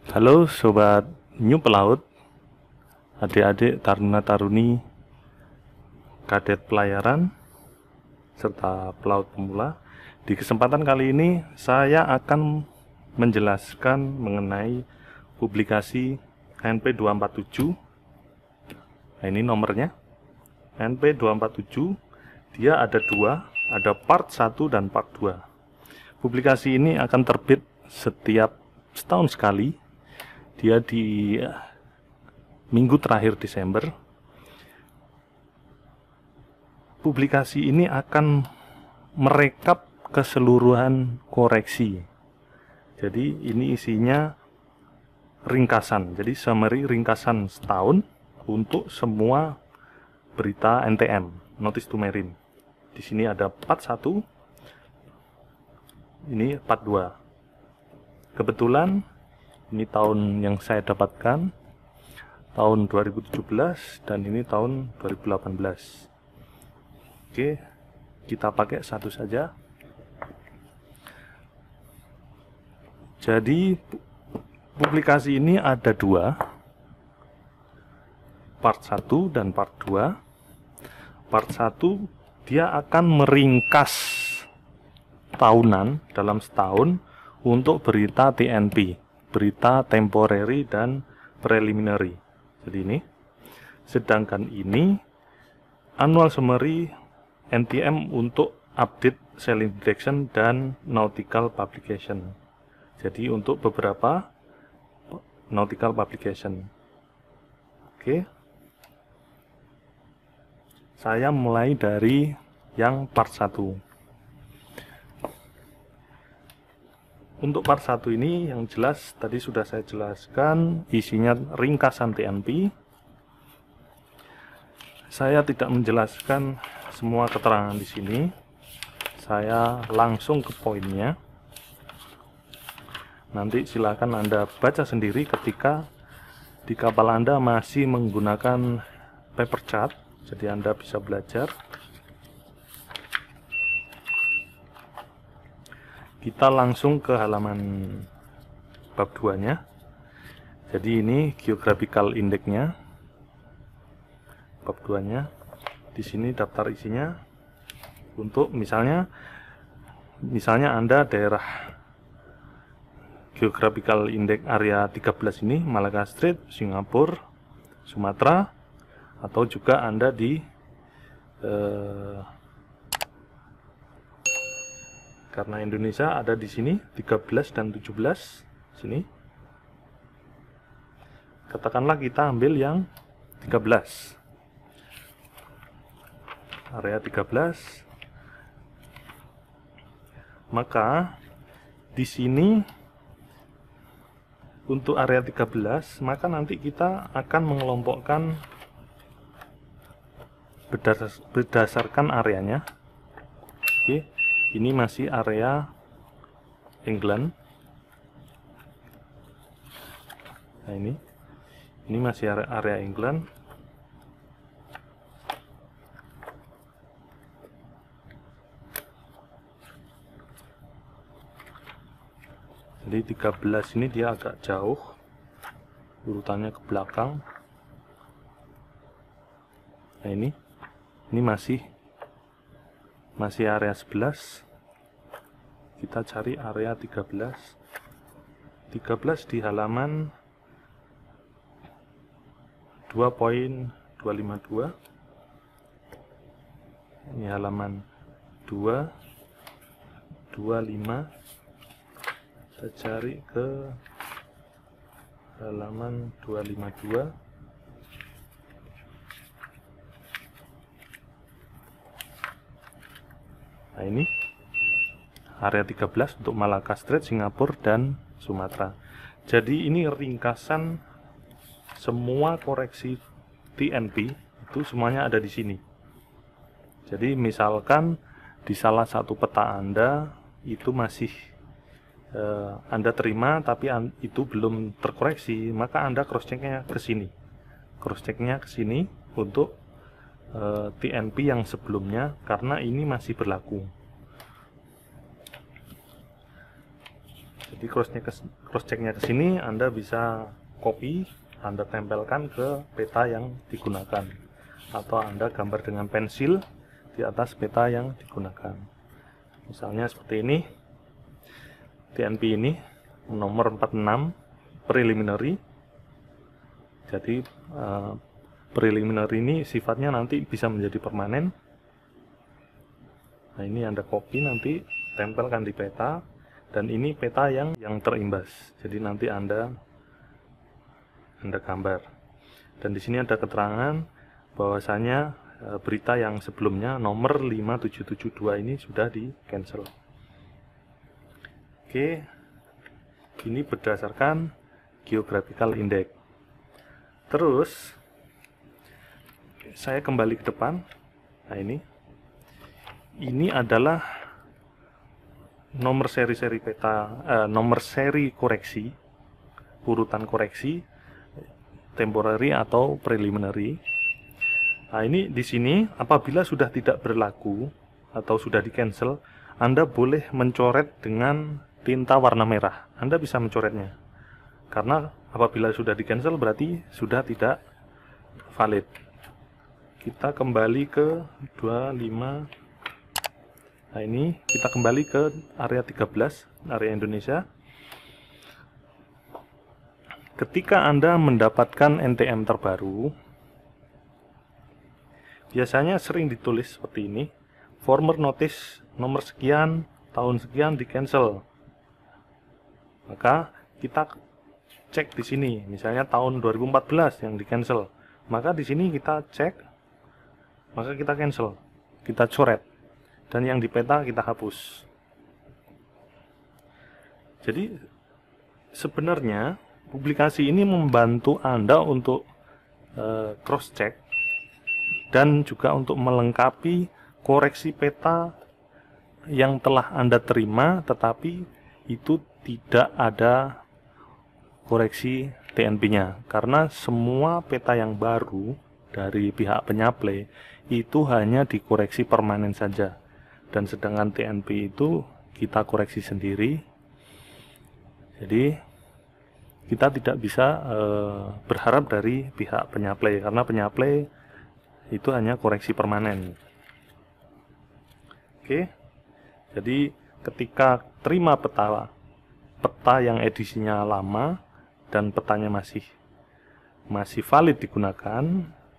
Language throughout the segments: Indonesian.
Halo Sobat New Pelaut, adik-adik taruna-taruni, kadet pelayaran, serta pelaut pemula. Di kesempatan kali ini saya akan menjelaskan mengenai publikasi NP 247. Nah, ini nomornya NP 247. Dia ada dua, ada part 1 dan part 2. Publikasi ini akan terbit setiap setahun sekali. Dia di minggu terakhir Desember. Publikasi ini akan merekap keseluruhan koreksi. Jadi ini isinya ringkasan. Jadi summary ringkasan setahun untuk semua berita NTM, Notice to Marine. Di sini ada part 1, ini part 2. Kebetulan ini tahun yang saya dapatkan, tahun 2017, dan ini tahun 2018. Oke, kita pakai satu saja. Jadi publikasi ini ada dua, part 1 dan part 2. Part 1 dia akan meringkas tahunan dalam setahun untuk berita TNP, berita temporary dan preliminary. Jadi ini. Sedangkan ini annual summary NTM untuk update sailing detection dan nautical publication. Jadi untuk beberapa nautical publication. Oke. Saya mulai dari yang part 1. Untuk part 1 ini yang jelas tadi sudah saya jelaskan, isinya ringkasan TNP. Saya tidak menjelaskan semua keterangan di sini. Saya langsung ke poinnya. Nanti silakan Anda baca sendiri ketika di kapal Anda masih menggunakan paper chart, jadi Anda bisa belajar. Kita langsung ke halaman bab 2-nya. Jadi ini geographical index-nya. Bab 2-nya. Di sini daftar isinya. Untuk misalnya Anda daerah geographical index area 13 ini, Malacca Strait, Singapura, Sumatera, atau juga Anda di karena Indonesia ada di sini 13 dan 17 sini. Katakanlah kita ambil yang 13. Area 13. Maka di sini untuk area 13, maka nanti kita akan mengelompokkan berdasarkan areanya. Oke. Ini masih area England. Nah, ini masih area England. Jadi 13 ini dia agak jauh, urutannya ke belakang. Nah, ini masih area 11. Kita cari area 13. 13 di halaman 2.252. Ini halaman 225. Kita cari ke halaman 252. Nah, ini area 13 untuk Malacca Strait, Singapura, dan Sumatera. Jadi ini ringkasan semua koreksi TNP itu semuanya ada di sini. Jadi misalkan di salah satu peta Anda itu masih Anda terima tapi itu belum terkoreksi, maka Anda cross-checknya ke sini. Cross-checknya ke sini untuk TNP yang sebelumnya karena ini masih berlaku. Jadi cross checknya ke sini, Anda bisa copy, Anda tempelkan ke peta yang digunakan, atau Anda gambar dengan pensil di atas peta yang digunakan. Misalnya seperti ini, TNP ini nomor 46 preliminary. Jadi preliminary ini sifatnya nanti bisa menjadi permanen. Nah, ini Anda copy, nanti tempelkan di peta, dan ini peta yang terimbas. Jadi nanti Anda gambar. Dan di sini ada keterangan bahwasanya berita yang sebelumnya nomor 5772 ini sudah di cancel. Oke, ini berdasarkan geographical index. Terus saya kembali ke depan. Nah, ini adalah nomor seri peta, nomor seri koreksi, urutan koreksi temporary atau preliminary. Nah, ini di sini apabila sudah tidak berlaku atau sudah di cancel, Anda boleh mencoret dengan tinta warna merah. Anda bisa mencoretnya, karena apabila sudah di cancel berarti sudah tidak valid. Kita kembali ke 25. Nah, ini kita kembali ke area 13, area Indonesia. Ketika Anda mendapatkan NTM terbaru, biasanya sering ditulis seperti ini, former notice nomor sekian, tahun sekian di cancel. Maka kita cek di sini, misalnya tahun 2014 yang di cancel. Maka di sini kita cek, maka kita cancel, kita coret, dan yang di peta kita hapus. Jadi sebenarnya publikasi ini membantu Anda untuk cross check dan juga untuk melengkapi koreksi peta yang telah Anda terima, tetapi itu tidak ada koreksi TNP-nya, karena semua peta yang baru dari pihak penyaplai itu hanya dikoreksi permanen saja, dan sedangkan TNP itu kita koreksi sendiri. Jadi kita tidak bisa berharap dari pihak penyaplai, karena penyaplai itu hanya koreksi permanen. Oke, jadi ketika terima peta yang edisinya lama dan petanya masih valid digunakan,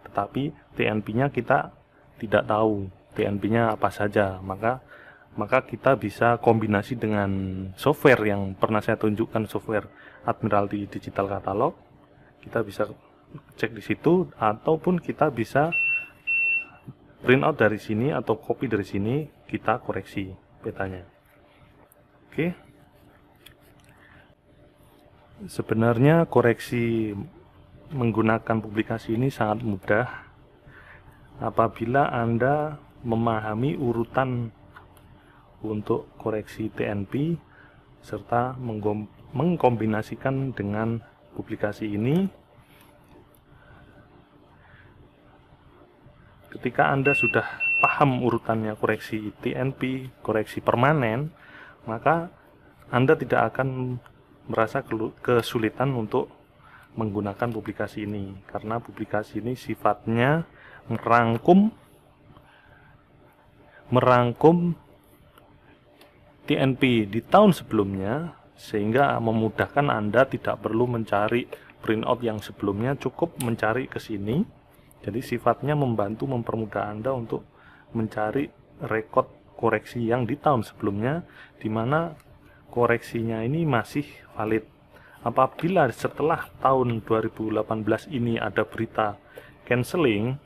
tetapi TNP-nya kita tidak tahu TNP-nya apa saja, maka kita bisa kombinasi dengan software yang pernah saya tunjukkan, software Admiralty Digital Catalog. Kita bisa cek di situ, ataupun kita bisa print out dari sini atau copy dari sini, kita koreksi petanya. Oke. Sebenarnya koreksi menggunakan publikasi ini sangat mudah apabila Anda memahami urutan untuk koreksi TNP serta mengkombinasikan dengan publikasi ini. Ketika Anda sudah paham urutannya koreksi TNP, koreksi permanen, maka Anda tidak akan merasa kesulitan untuk menggunakan publikasi ini, karena publikasi ini sifatnya merangkum TNP di tahun sebelumnya, sehingga memudahkan Anda tidak perlu mencari printout yang sebelumnya, cukup mencari ke sini. Jadi sifatnya membantu, mempermudah Anda untuk mencari rekod koreksi yang di tahun sebelumnya, di mana koreksinya ini masih valid. Apabila setelah tahun 2018 ini ada berita canceling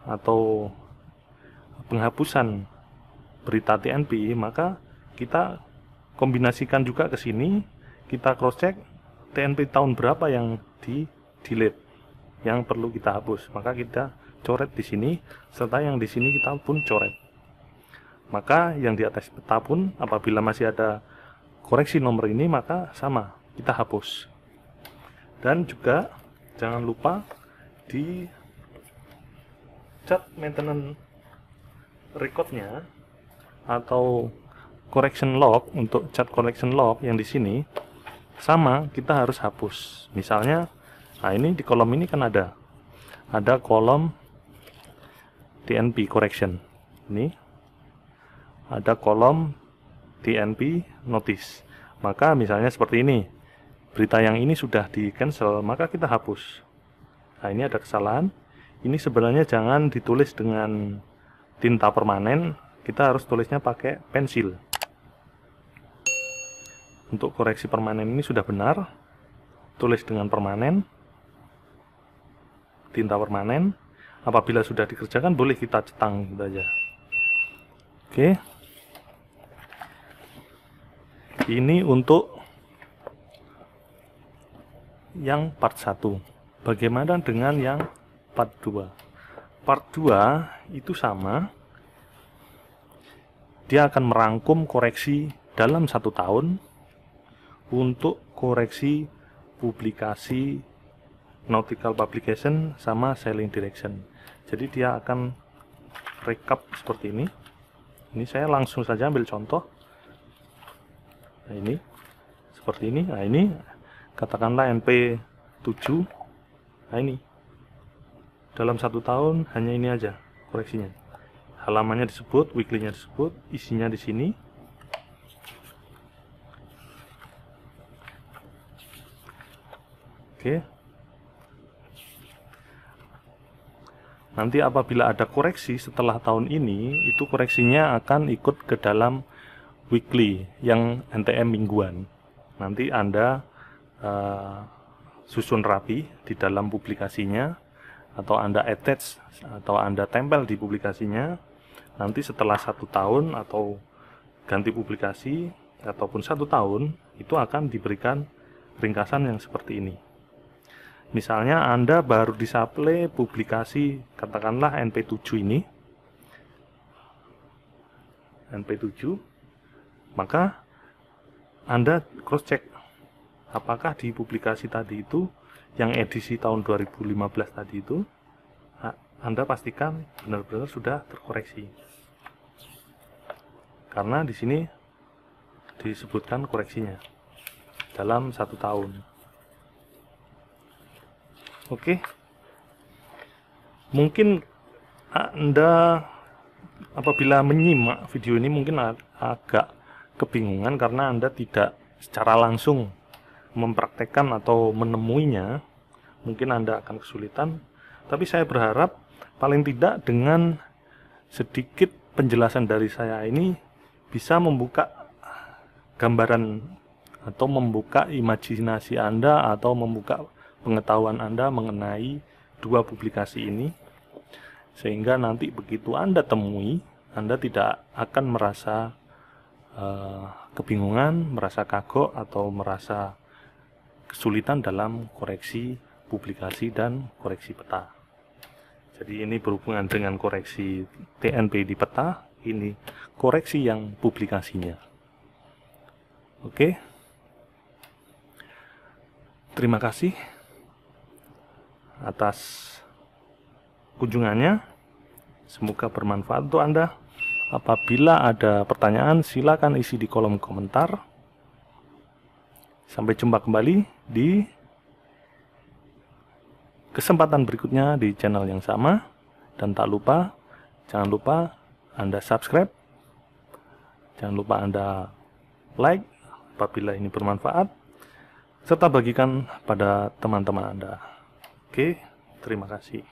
atau penghapusan berita TNP, maka kita kombinasikan juga ke sini, kita cross check TNP tahun berapa yang di delete, yang perlu kita hapus, maka kita coret di sini, serta yang di sini kita pun coret. Maka yang di atas peta pun apabila masih ada koreksi nomor ini, maka sama, kita hapus. Dan juga jangan lupa di chart maintenance recordnya atau correction log, untuk cat correction log yang di sini sama, kita harus hapus. Misalnya, nah ini di kolom ini kan ada kolom TNP correction. Ini ada kolom TNP notice. Maka misalnya seperti ini, berita yang ini sudah di cancel, maka kita hapus. Nah ini ada kesalahan. Ini sebenarnya jangan ditulis dengan tinta permanen, kita harus tulisnya pakai pensil. Untuk koreksi permanen ini sudah benar, tulis dengan permanen, tinta permanen. Apabila sudah dikerjakan boleh kita cetang gitu aja. Oke, ini untuk yang part 1. Bagaimana dengan yang part 2? Part 2 itu sama, dia akan merangkum koreksi dalam 1 tahun untuk koreksi publikasi, nautical publication sama sailing direction. Jadi dia akan recap seperti ini. Ini saya langsung saja ambil contoh. Nah ini seperti ini. Nah ini katakanlah NP7. Nah ini dalam 1 tahun hanya ini aja koreksinya. Halamannya disebut, weekly-nya disebut, isinya di sini. Oke. Nanti apabila ada koreksi setelah tahun ini, itu koreksinya akan ikut ke dalam weekly yang NTM mingguan. Nanti Anda susun rapi di dalam publikasinya, atau Anda attach atau Anda tempel di publikasinya. Nanti setelah 1 tahun atau ganti publikasi ataupun 1 tahun, itu akan diberikan ringkasan yang seperti ini. Misalnya Anda baru disuplai publikasi katakanlah NP7 ini, NP7, maka Anda cross check apakah di publikasi tadi itu yang edisi tahun 2015 tadi itu Anda pastikan benar-benar sudah terkoreksi, karena di sini disebutkan koreksinya dalam 1 tahun. Oke, mungkin Anda apabila menyimak video ini mungkin agak kebingungan karena Anda tidak secara langsung mempraktekkan atau menemuinya. Mungkin Anda akan kesulitan, tapi saya berharap paling tidak dengan sedikit penjelasan dari saya ini bisa membuka gambaran atau membuka imajinasi Anda atau membuka pengetahuan Anda mengenai 2 publikasi ini, sehingga nanti begitu Anda temui, Anda tidak akan merasa kebingungan, merasa kagok, atau merasa kesulitan dalam koreksi publikasi dan koreksi peta. Jadi ini berhubungan dengan koreksi TNP di peta, ini koreksi yang publikasinya. Oke, terima kasih atas kunjungannya, semoga bermanfaat untuk Anda. Apabila ada pertanyaan silakan isi di kolom komentar. Sampai jumpa kembali di kesempatan berikutnya di channel yang sama, dan jangan lupa Anda subscribe, jangan lupa Anda like apabila ini bermanfaat, serta bagikan pada teman-teman Anda. Oke, terima kasih.